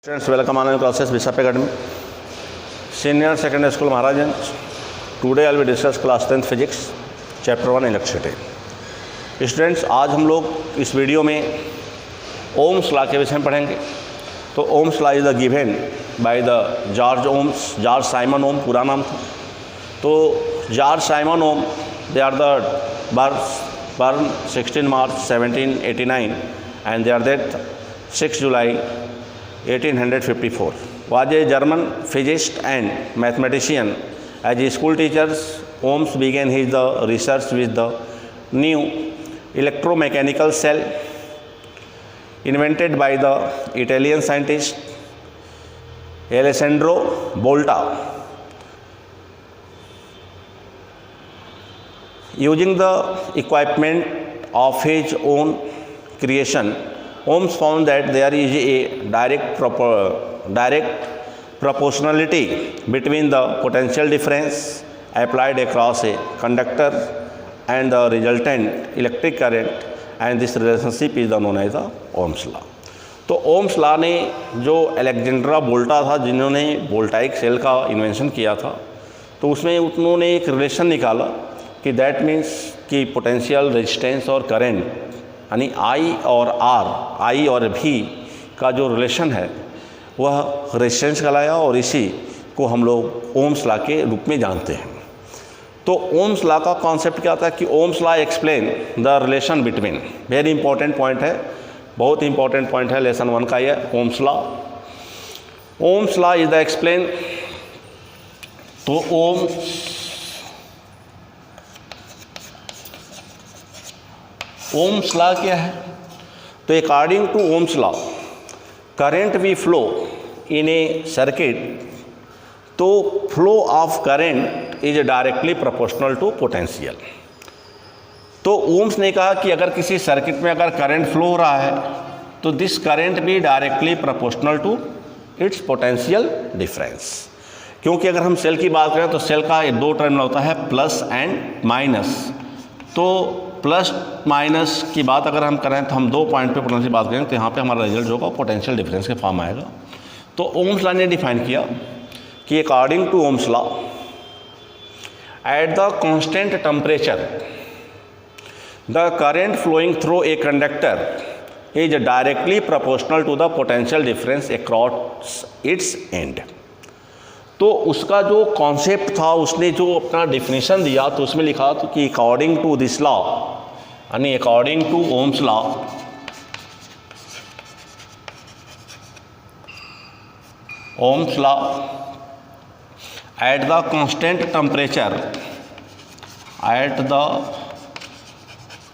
Students, welcome online classes Bishop Academy, Senior Secondary School Maharajan. Today I will discuss class 10th Physics, Chapter 1 Electricity. Students, आज हम लोग इस video में Ohm's law के विषय में पढ़ेंगे. तो Ohm's law is the given by the George Simon Ohm पूरा नाम था. तो George Simon Ohm they are the born 16 March 1789 and their death 6 July 1854. Was a German physicist and mathematician. As a school teacher, Ohms began his research with the new electromechanical cell invented by the Italian scientist Alessandro Volta. Using the equipment of his own creation, Ohms found that there is a direct proportionality between the potential difference applied across a conductor and the resultant electric current, and this relationship is known as the Ohms law. तो Ohm's law ने जो Alexandra वोल्टा था, जिन्होंने voltaic cell का invention किया था, तो उसमें उन्होंने एक रिलेशन निकाला कि दैट मीन्स कि पोटेंशियल, रेजिस्टेंस और करंट यानी आई और आर, आई और भी का जो रिलेशन है वह रेजिस्टेंस कहलाया, और इसी को हम लोग ओम्स लॉ के रूप में जानते हैं. तो ओम्स लॉ का कॉन्सेप्ट क्या था कि Ohm's law explain the relation between, very important point है, बहुत इंपॉर्टेंट पॉइंट है लेसन 1 का यह Ohm's law. Ohm's law is the explain. तो ओम्स लॉ क्या है? तो according to Ohm's law, current we flow in a circuit, तो flow of current is directly proportional to potential. तो ओम्स ने कहा कि अगर किसी सर्किट में अगर करंट फ्लो हो रहा है तो दिस करंट भी directly proportional to its potential difference. क्योंकि अगर हम सेल की बात करें तो सेल का दो टर्मिनल होता है, प्लस एंड माइनस. तो प्लस माइनस की बात अगर हम करें तो हम 2 पॉइंट पे पोटेंशियल बात करें तो यहाँ पे हमारा रिजल्ट जो होगा पोटेंशियल डिफरेंस के फॉर्म आएगा. तो ओम्स लॉ ने डिफाइन किया कि according to Ohm's law, at the constant temperature the current flowing through a conductor is directly proportional to the potential difference across its end. तो उसका जो कॉन्सेप्ट था, उसने जो अपना डिफिनेशन दिया तो उसमें लिखा तो कि अकॉर्डिंग टू दिस लॉ, यानी according to Ohm's law, Ohm's law at the constant temperature, at the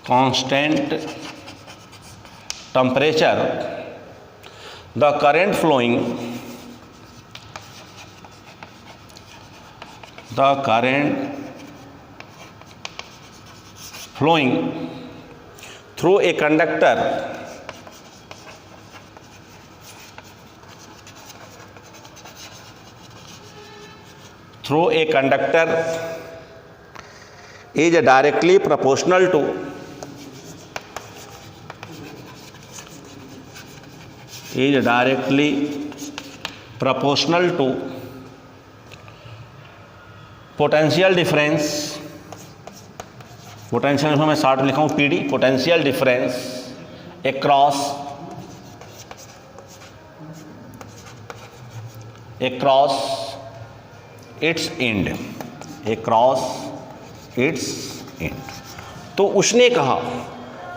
constant temperature the current flowing, the current flowing through a conductor is directly proportional to potential difference. Potential में मैं short में लिखा हूँ PD, potential difference across its and, across its end. तो उसने कहा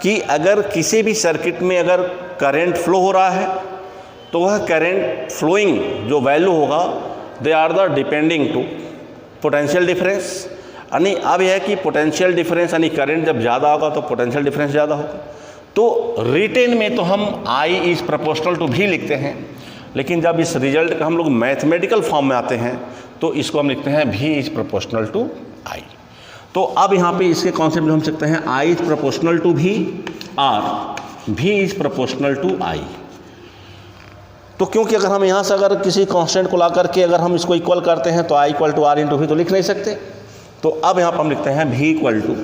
कि अगर किसी भी सर्किट में अगर करंट फ्लो हो रहा है तो वह करंट फ्लोइंग जो वैल्यू होगा, they are the depending to potential difference. यानी अब यह है कि पोटेंशियल डिफरेंस यानी करंट जब ज़्यादा होगा तो पोटेंशियल डिफरेंस ज़्यादा होगा. तो रिटेन में तो हम आई इज़ प्रोपोर्शनल टू भी लिखते हैं, लेकिन जब इस रिजल्ट का हम लोग मैथमेटिकल फॉर्म में आते हैं तो इसको हम लिखते हैं भी इज़ प्रोपोर्शनल टू आई. तो अब यहाँ पे इसके कॉन्सेप्ट में हम सकते हैं आई इज़ प्रोपोर्शनल टू भी आर, भी इज़ प्रोपोर्शनल टू आई. तो क्योंकि अगर हम यहाँ से अगर किसी कांस्टेंट को ला करके अगर हम इसको इक्वल करते हैं तो I equal to R into भी तो लिख नहीं सकते. तो अब यहाँ पर हम लिखते हैं V equal to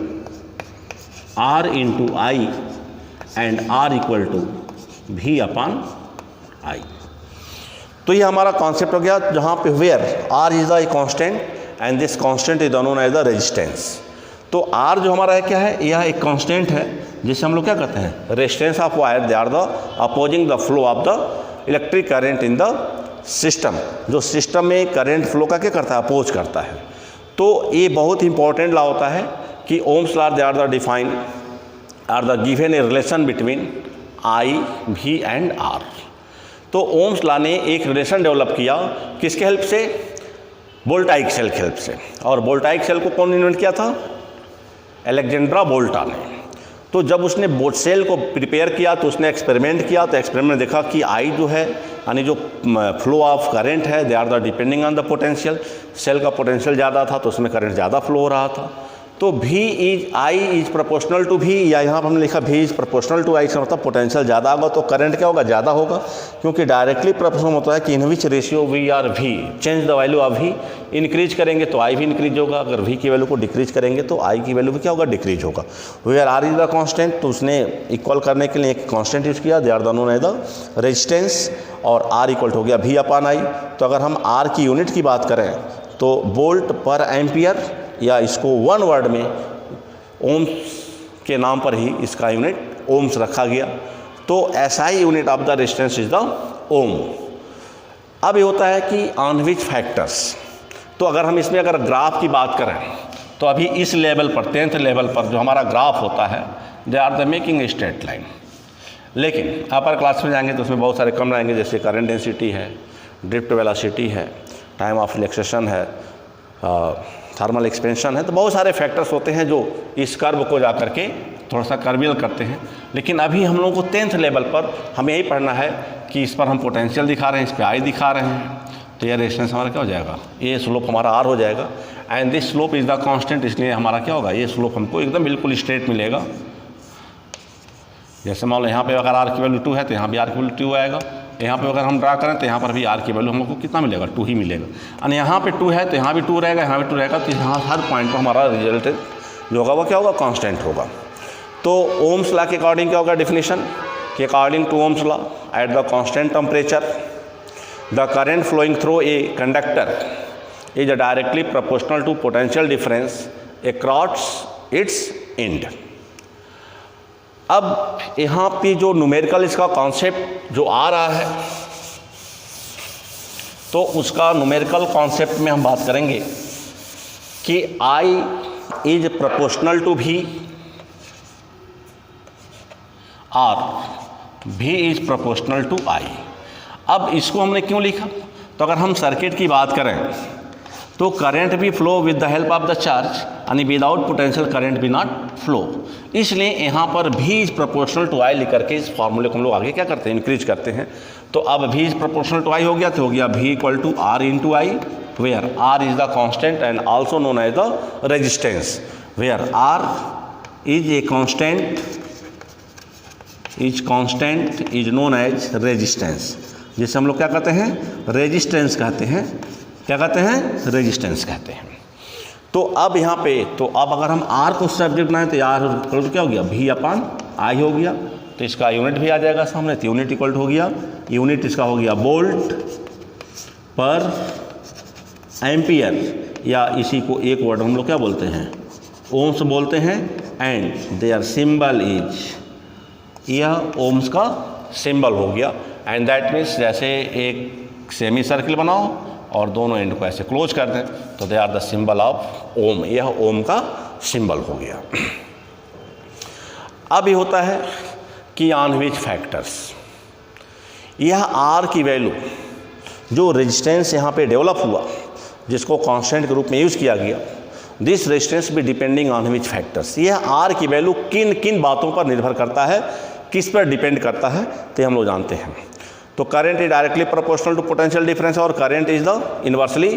R into I and R equal to V upon I. तो ये हमारा कॉन्सेप्ट हो गया, जहाँ पे where R is the constant and this constant is known as the resistance. तो आर जो हमारा है क्या है, यह एक कांस्टेंट है जिसे हम लोग क्या कहते हैं, resistance of wire, they are the opposing the flow of the electric current in the system. जो सिस्टम में करंट फ्लो का क्या करता है, अपोज करता है। तो ये बहुत इंपॉर्टेंट लॉ होता है कि Ohm's law, they are the define are the given a relation between I, V and R. तो ओम्स लॉ ने एक रिलेशन डेवलप किया, किसके हेल्प से, वोल्टाइक सेल के हेल्प से। और वोल्टाइक सेल को कौन इन्वेंट किया था, अलेक्जेंड्रा वोल्टा ने। तो जब उसने सेल को प्रिपेयर किया तो उसने एक्सपेरिमेंट किया, तो एक्सपेरिमेंट में देखा कि आई जो है, यानी जो फ्लो ऑफ करंट है, they are the depending on the potential. Cell का पोटेंशियल ज़्यादा था तो उसमें करंट ज़्यादा फ्लो हो रहा था। तो V is I is proportional to V, या यहाँ पर हमने लिखा V is proportional to I, मतलब पोटेंशियल ज़्यादा होगा तो करंट क्या होगा, ज़्यादा होगा। क्योंकि डायरेक्टली प्रोपोर्शनल होता है कि in which ratio V R V, change the value of V, increase करेंगे तो I भी इंक्रीज होगा, अगर V की वैल्यू को डिक्रीज करेंगे तो I की वैल्यू भी क्या होगा, डिक्रीज होगा। Where R is the constant, तो उसने इक्वल करने के लिए एक कॉन्स्टेंट यूज़ किया, they are the known as the resistance, और R इक्वल हो गया V अपॉन I। तो अगर हम R की यूनिट की बात करें तो वोल्ट पर एम्पियर, या इसको वन वर्ड में ओम्स के नाम पर ही इसका यूनिट ओम्स रखा गया। तो SI unit of the resistance is the ohm. अब ये होता है कि ऑन विच फैक्टर्स, तो अगर हम इसमें अगर ग्राफ की बात करें तो अभी इस लेवल पर 10th लेवल पर जो हमारा ग्राफ होता है, they are the making a straight line. लेकिन अपर क्लास में जाएंगे तो उसमें बहुत सारे कम रहेंगे, जैसे करंट डेंसिटी है, ड्रिफ्ट वेलोसिटी है, टाइम ऑफ रिलैक्सेशन है, थर्मल एक्सपेंशन है। तो बहुत सारे फैक्टर्स होते हैं जो इस कर्व को जा करके थोड़ा सा कर्वियल करते हैं। लेकिन अभी हम लोगों को 10th लेवल पर हमें यही पढ़ना है कि इस पर हम पोटेंशियल दिखा रहे हैं, इस पर आई दिखा रहे हैं, तो ये रेजिस्टेंस हमारा क्या हो जाएगा, ये स्लोप हमारा आर हो जाएगा। And this slope is the constant, इसलिए हमारा क्या होगा, ये स्लोप हमको एकदम बिल्कुल स्ट्रेट मिलेगा। जैसे मान लो यहाँ पे अगर आर की वैल्यू 2 है तो यहाँ भी आर की वैल्यू 2 आएगा। यहाँ पे अगर हम ड्रा करें तो यहाँ पर भी आर की वैल्यू हमको कितना मिलेगा, 2 ही मिलेगा। और यहाँ पे 2 है तो यहाँ भी 2 रहेगा, यहाँ भी 2 रहेगा, तो यहाँ हर पॉइंट पर हमारा रिजल्ट जो होगा वो क्या होगा, कांस्टेंट होगा। तो ओम्स लॉ के अकॉर्डिंग क्या होगा डेफिनेशन, कि according to Ohm's law at the constant temperature the current flowing through a conductor is directly proportional to potential difference across its end. अब यहाँ पे जो न्यूमेरिकल इसका कॉन्सेप्ट जो आ रहा है, तो उसका न्यूमेरिकल कॉन्सेप्ट में हम बात करेंगे कि I is proportional to V और V is proportional to I। अब इसको हमने क्यों लिखा, तो अगर हम सर्किट की बात करें तो करंट भी flow with the help of the charge, यानी विदाउट पोटेंशियल करंट भी नॉट फ्लो। इसलिए यहाँ पर V is proportional to I लिख करके इस फॉर्मूले को हम लोग आगे क्या करते हैं, इंक्रीज करते हैं। तो अब V is proportional to I हो गया, तो हो गया V equal to R into I, where R is the constant and also known as the resistance, where R is a constant is known as resistance, जिसे हम लोग क्या कहते हैं, रेजिस्टेंस कहते हैं। क्या कहते हैं, रेजिस्टेंस कहते हैं। तो अब यहाँ पे, तो अब अगर हम R को सब्जेक्ट बनाएं तो R क्या हो गया, V अपॉन I हो गया। तो इसका यूनिट भी आ जाएगा सामने, तो यूनिट इक्वल हो गया, यूनिट इसका हो गया वोल्ट पर एम्पियर, या इसी को एक वर्ड हम लोग क्या बोलते हैं, ओम्स बोलते हैं। एंड देयर सिंबल इज, यह ओम्स का सिंबल हो गया। एंड दैट मीन्स जैसे एक सेमी सर्किल बनाओ और दोनों एंड को ऐसे क्लोज कर दें, तो they are the symbol of ohm, यह ओम का सिंबल हो गया। अब ये होता है कि ऑन विच फैक्टर्स, यह आर की वैल्यू जो रेजिस्टेंस यहाँ पे डेवलप हुआ, जिसको कांस्टेंट के रूप में यूज़ किया गया, दिस रेजिस्टेंस भी डिपेंडिंग ऑन विच फैक्टर्स, यह आर की वैल्यू किन किन बातों पर निर्भर करता है, किस पर डिपेंड करता है, तो हम लोग जानते हैं। तो current is directly proportional to potential difference और current is the inversely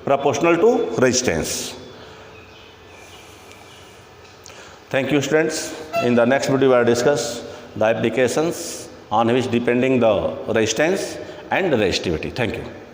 proportional to resistance. Thank you students. In the next video we will discuss the applications on which depending the resistance and resistivity. Thank you.